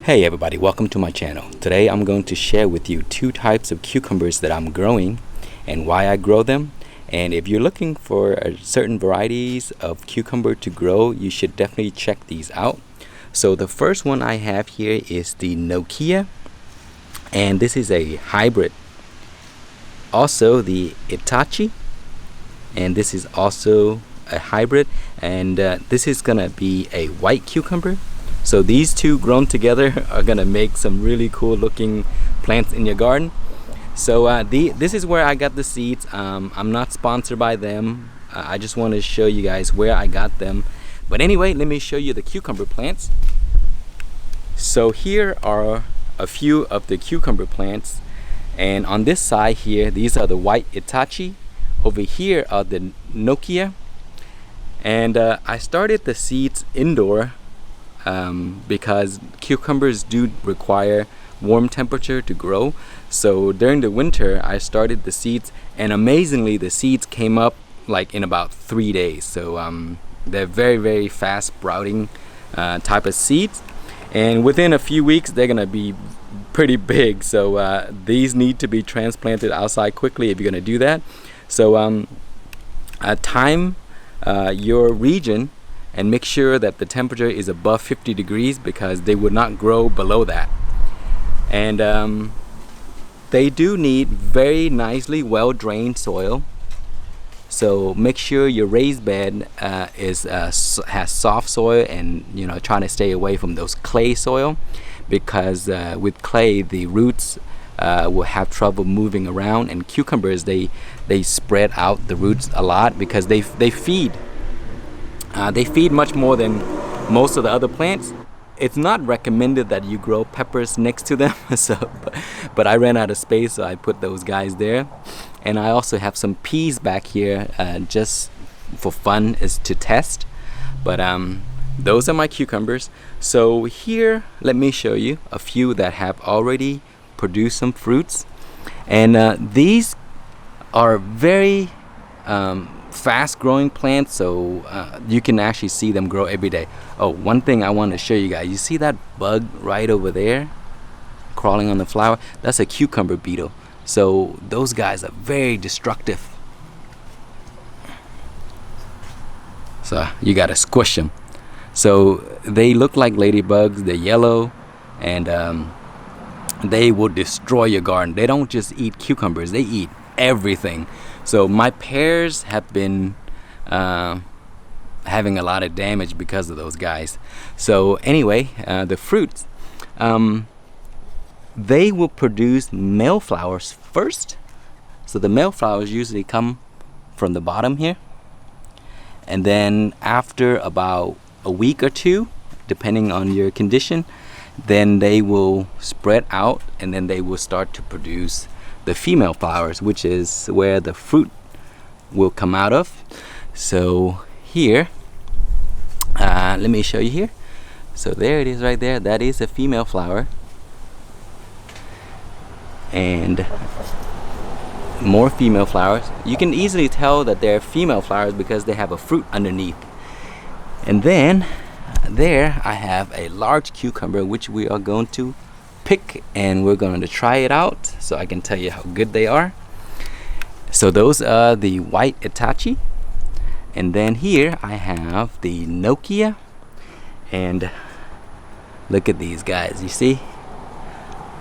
Hey everybody, welcome to my channel. Today I'm going to share with you two types of cucumbers that I'm growing and why I grow them. And if you're looking for certain varieties of cucumber to grow, you should definitely check these out. So the first one I have here is the Nokya, and this is a hybrid. Also the Itachi, and this is also a hybrid, and this is gonna be a white cucumber. So these two grown together are gonna make some really cool looking plants in your garden. So this is where I got the seeds. I'm not sponsored by them. I just want to show you guys where I got them. But anyway, let me show you the cucumber plants. So here are a few of the cucumber plants. And on this side here, these are the White Itachi. Over here are the Nokya. And I started the seeds indoor because cucumbers do require warm temperature to grow. So during the winter I started the seeds, and amazingly the seeds came up like in about 3 days. So they're very fast sprouting type of seeds, and within a few weeks they're gonna be pretty big. So these need to be transplanted outside quickly if you're gonna do that. So time your region and make sure that the temperature is above 50 degrees because they would not grow below that. And they do need very nicely well-drained soil. So make sure your raised bed has soft soil, and trying to stay away from those clay soil, because with clay the roots will have trouble moving around, and cucumbers they spread out the roots a lot because they feed. They feed much more than most of the other plants. It's not recommended that you grow peppers next to them. But I ran out of space, so I put those guys there. And I also have some peas back here, just for fun, is to test. But those are my cucumbers. So here, let me show you a few that have already produced some fruits. And these are very fast growing plants, so you can actually see them grow every day. Oh, one thing I want to show you guys, you see that bug right over there crawling on the flower? That's a cucumber beetle. So those guys are very destructive, so you gotta squish them. So they look like ladybugs, they're yellow, and they will destroy your garden. They don't just eat cucumbers, they eat everything. So my pears have been having a lot of damage because of those guys. So anyway, the fruits, they will produce male flowers first. So the male flowers usually come from the bottom here, and then after about a week or two, depending on your condition, then they will spread out, and then they will start to produce the female flowers, which is where the fruit will come out of. So here, let me show you here. So there it is right there. That is a female flower, and more female flowers. You can easily tell that they're female flowers because they have a fruit underneath. And then there I have a large cucumber which we are going to pick, and we're going to try it out so I can tell you how good they are. So those are the White Itachi, and then here I have the Nokya, and look at these guys. You see,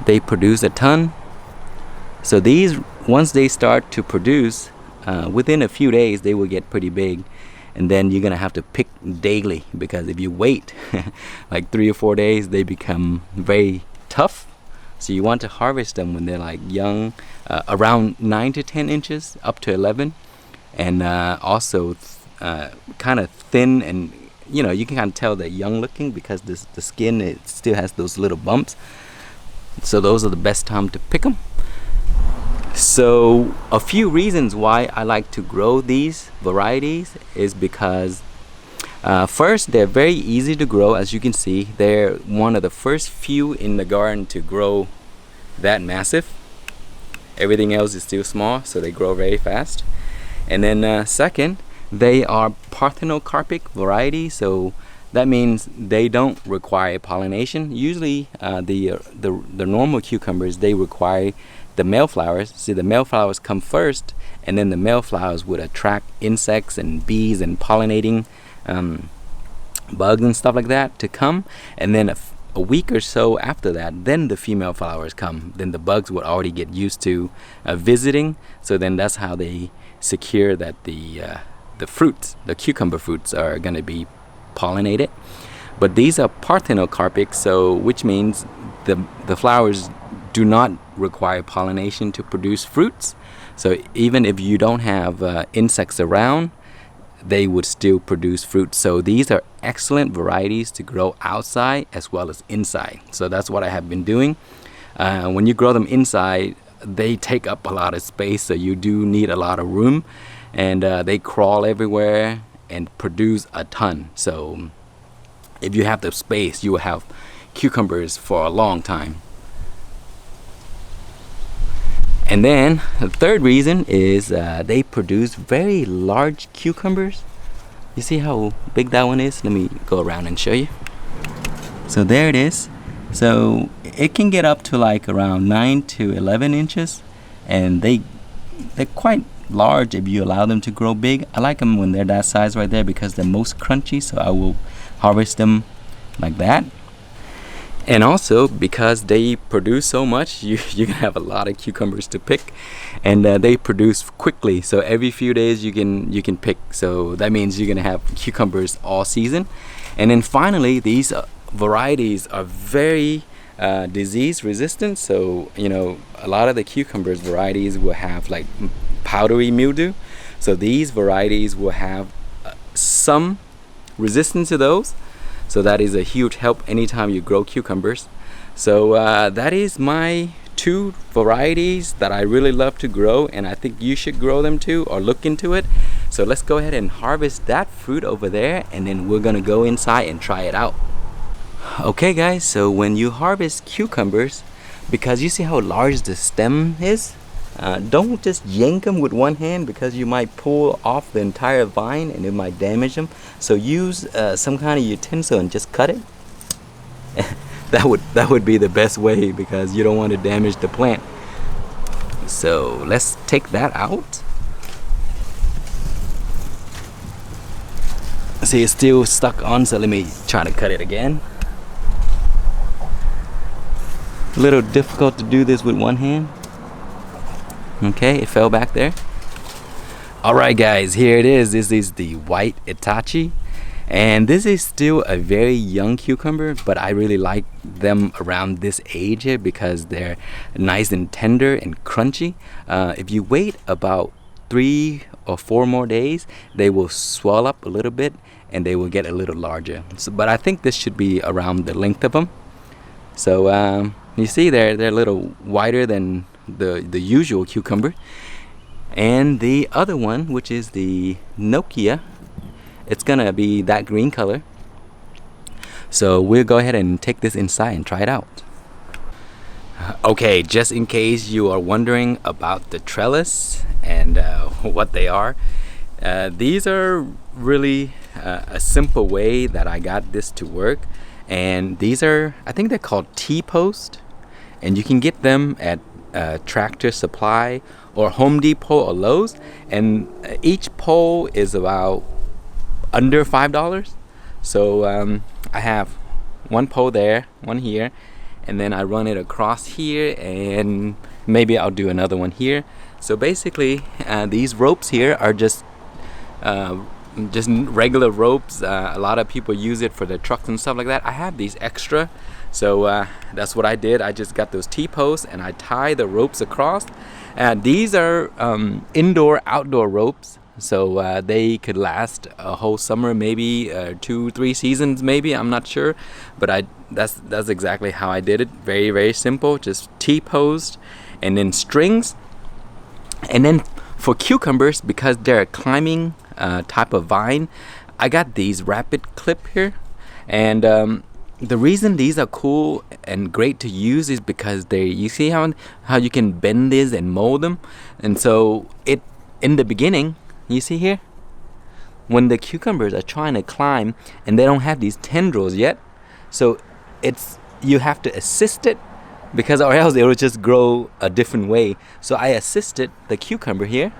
they produce a ton. So these, once they start to produce, within a few days they will get pretty big, and then you're gonna have to pick daily, because if you wait like 3 or 4 days they become very tough. So you want to harvest them when they're like young, around 9 to 10 inches up to 11, and also kind of thin, and you can kind of tell they're young looking because the skin, it still has those little bumps. So those are the best time to pick them. So a few reasons why I like to grow these varieties is because first, they're very easy to grow. As you can see, they're one of the first few in the garden to grow that massive. Everything else is still small, so they grow very fast. And then second, they are Parthenocarpic varieties, so That means they don't require pollination. Usually the normal cucumbers, they require the male flowers. See, the male flowers come first, and then the male flowers would attract insects and bees and pollinating bugs and stuff like that to come, and then a week or so after that, then the female flowers come. Then the bugs would already get used to visiting, so then that's how they secure that the fruits, the cucumber fruits, are going to be pollinated. But these are parthenocarpic, so which means the flowers do not require pollination to produce fruits. So even if you don't have insects around, they would still produce fruit. So these are excellent varieties to grow outside as well as inside. So that's what I have been doing. When you grow them inside, they take up a lot of space, so you do need a lot of room, and they crawl everywhere and produce a ton. So if you have the space, you will have cucumbers for a long time. And then the third reason is they produce very large cucumbers. You see how big that one is? Let me go around and show you. So there it is. So it can get up to like around 9 to 11 inches, and they're quite large if you allow them to grow big. I like them when they're that size right there because they're most crunchy, so I will harvest them like that. And also because they produce so much, you can have a lot of cucumbers to pick, and they produce quickly. So every few days you can pick. So that means you're gonna have cucumbers all season. And then finally, these varieties are very disease resistant. So a lot of the cucumbers varieties will have like powdery mildew. So these varieties will have some resistance to those. So that is a huge help anytime you grow cucumbers. So that is my 2 varieties that I really love to grow, and I think you should grow them too or look into it. So let's go ahead and harvest that fruit over there, and then we're gonna go inside and try it out. Okay guys, so when you harvest cucumbers, because you see how large the stem is, don't just yank them with one hand, because you might pull off the entire vine and it might damage them. So use some kind of utensil and just cut it. that would be the best way, because you don't want to damage the plant. So let's take that out. See, it's still stuck on, so let me try to cut it again. A little difficult to do this with one hand. Okay, it fell back there. Alright guys, here it is. This is the White Itachi, and this is still a very young cucumber, but I really like them around this age here because they're nice and tender and crunchy. If you wait about 3 or 4 more days, they will swell up a little bit and they will get a little larger. But I think this should be around the length of them. So you see they're a little wider than the usual cucumber. And the other one, which is the Nokya, it's gonna be that green color. So we'll go ahead and take this inside and try it out. Okay, just in case you are wondering about the trellis and what they are, these are really a simple way that I got this to work. And these are, I think they're called T-post, and you can get them at Tractor Supply or Home Depot or Lowe's, and each pole is about under $5. So I have one pole there, one here, and then I run it across here, and maybe I'll do another one here. So basically these ropes here are just regular ropes. A lot of people use it for the trucks and stuff like that. I have these extra, so that's what I did. I just got those T-posts and I tie the ropes across. And these are indoor outdoor ropes, so they could last a whole summer, maybe 2-3 seasons, maybe, I'm not sure. But that's exactly how I did it. Very, very simple, just T-post and then strings. And then for cucumbers, because they're a climbing type of vine, I got these rapid clip here. And the reason these are cool and great to use is because you see how you can bend this and mold them. And so in the beginning, you see here, when the cucumbers are trying to climb and they don't have these tendrils yet, so you have to assist it, because or else it will just grow a different way. So I assisted the cucumber here,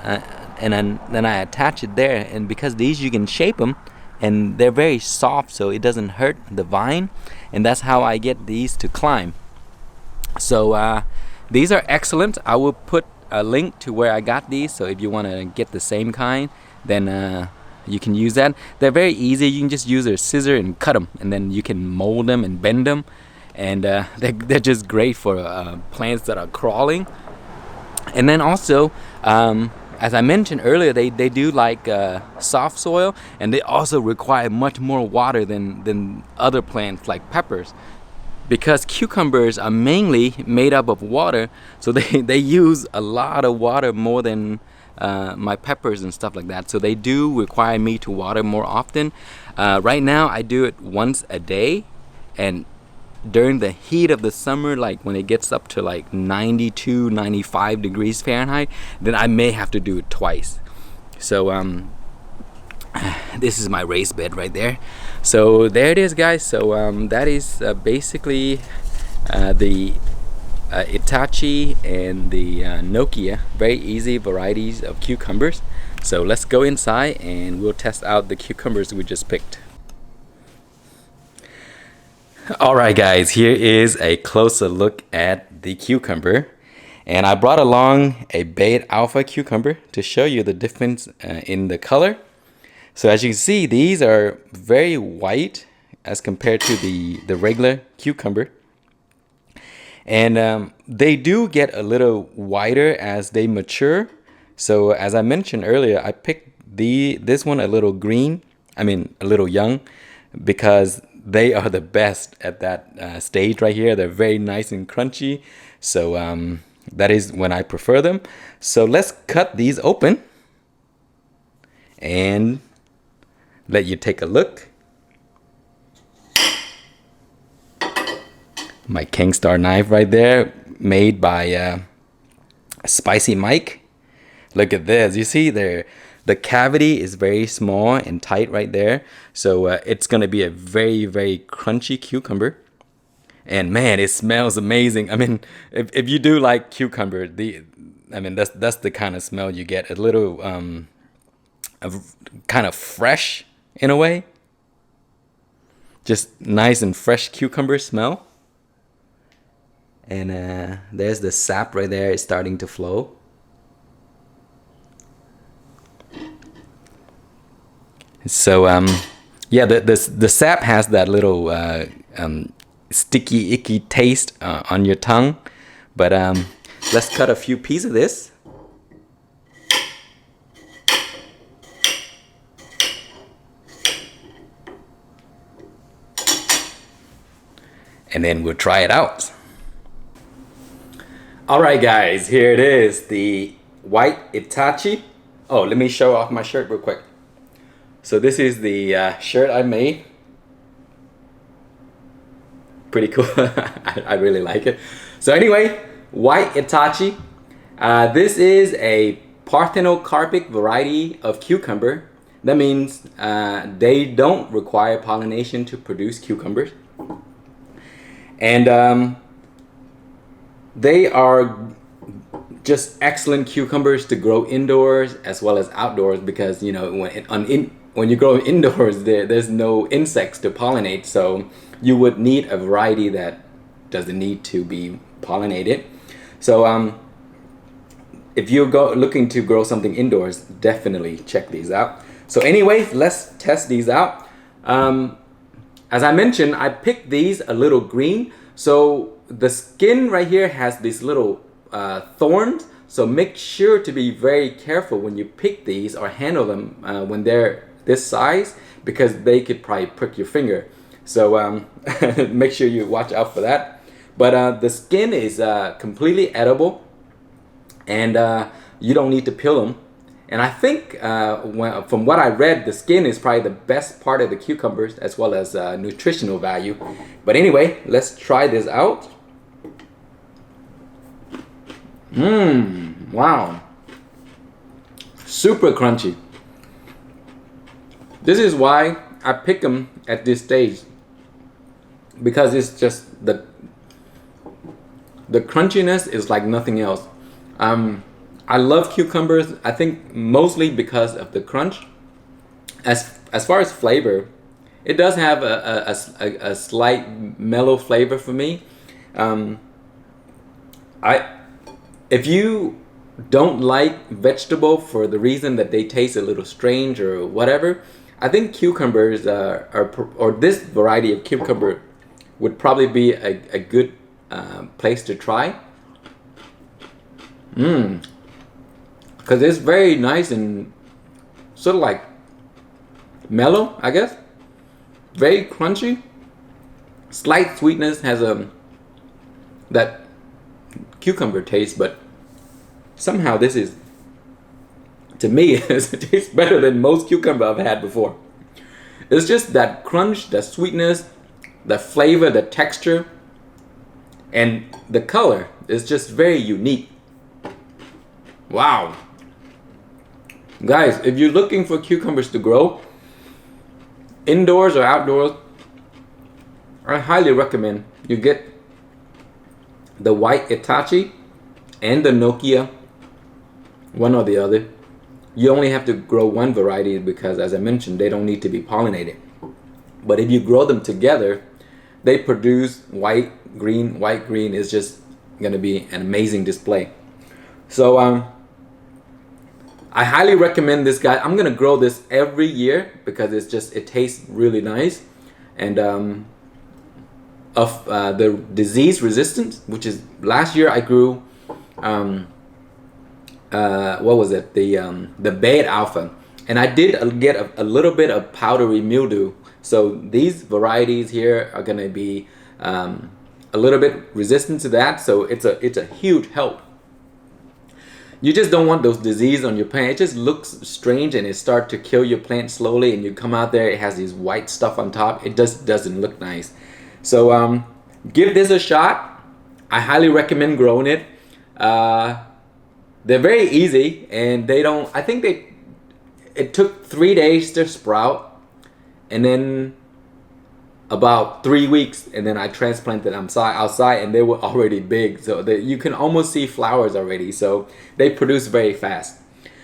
and then I attach it there, and because these you can shape them and they're very soft, so it doesn't hurt the vine, and that's how I get these to climb. So these are excellent. I will put a link to where I got these, so if you want to get the same kind, then you can use that. They're very easy. You can just use a scissor and cut them, and then you can mold them and bend them, and they're just great for plants that are crawling. And then also, as I mentioned earlier, they do like soft soil, and they also require much more water than other plants like peppers, because cucumbers are mainly made up of water, so they use a lot of water, more than my peppers and stuff like that. So they do require me to water more often. Right now I do it once a day, and during the heat of the summer, like when it gets up to like 92, 95 degrees Fahrenheit, then I may have to do it twice. So this is my raised bed right there. So there it is, guys. So that is basically the Itachi and the Nokya, very easy varieties of cucumbers. So let's go inside and we'll test out the cucumbers we just picked. Alright guys, here is a closer look at the cucumber, and I brought along a beta alpha cucumber to show you the difference in the color. So as you can see, these are very white as compared to the regular cucumber, and they do get a little whiter as they mature. So as I mentioned earlier, I picked this one a little a little young, because they are the best at that stage right here. They're very nice and crunchy, so that is when I prefer them. So let's cut these open and let you take a look. My King Star knife right there, made by Spicy Mike. Look at this. You see there, the cavity is very small and tight right there, so it's gonna be a very, very crunchy cucumber. And man, it smells amazing. I mean, if you do like cucumber, that's the kind of smell you get. A little kind of fresh in a way, just nice and fresh cucumber smell. And there's the sap right there. It's starting to flow. So yeah, the sap has that little sticky, icky taste on your tongue. But let's cut a few pieces of this. And then we'll try it out. Alright guys, here it is, the White Itachi. Oh, let me show off my shirt real quick. So this is the shirt I made. Pretty cool. I really like it. So anyway, White Itachi. This is a Parthenocarpic variety of cucumber. That means they don't require pollination to produce cucumbers. And they are just excellent cucumbers to grow indoors as well as outdoors, because you know when you grow indoors, there's no insects to pollinate, so you would need a variety that doesn't need to be pollinated. So if you're looking to grow something indoors, definitely check these out. So anyway, let's test these out. As I mentioned, I picked these a little green. So the skin right here has these little thorns. So make sure to be very careful when you pick these or handle them when they're this size, because they could probably prick your finger. So make sure you watch out for that. But the skin is completely edible, and you don't need to peel them. And I think from what I read, the skin is probably the best part of the cucumbers, as well as nutritional value. But anyway, let's try this out. Wow. Super crunchy. This is why I pick them at this stage, because it's just the crunchiness is like nothing else. I love cucumbers, I think mostly because of the crunch. As far as flavor, it does have a slight mellow flavor for me. If you don't like vegetable for the reason that they taste a little strange or whatever, I think cucumbers or this variety of cucumber would probably be a good place to try. Because it's very nice and sort of like mellow, I guess. Very crunchy. Slight sweetness, has that cucumber taste, but somehow this is, to me, it tastes better than most cucumber I've had before. It's just that crunch, the sweetness, the flavor, the texture, and the color is just very unique. Wow. Guys, if you're looking for cucumbers to grow, indoors or outdoors, I highly recommend you get the White Itachi and the Nokya, one or the other. You only have to grow one variety because, as I mentioned, they don't need to be pollinated. But if you grow them together, they produce white, green. White, green is just going to be an amazing display. So I highly recommend this guy. I'm going to grow this every year because it tastes really nice. And of the disease resistance, which is, last year I grew what was it, the bed alpha, and I did get a little bit of powdery mildew. So these varieties here are going to be a little bit resistant to that, so it's a huge help. You just don't want those disease on your plant. It just looks strange and it starts to kill your plant slowly, and you come out there, it has these white stuff on top. It just doesn't look nice. So give this a shot. I highly recommend growing it. They're very easy, and I think it took 3 days to sprout, and then about 3 weeks, and then I transplanted them outside, and they were already big, so you can almost see flowers already. So they produce very fast.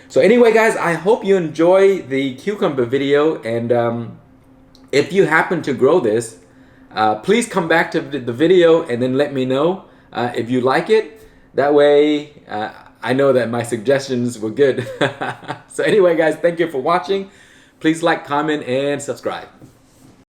So anyway, guys, I hope you enjoy the cucumber video, and if you happen to grow this, please come back to the video and then let me know if you like it. That way I know that my suggestions were good. So anyway, guys, thank you for watching. Please like, comment, and subscribe.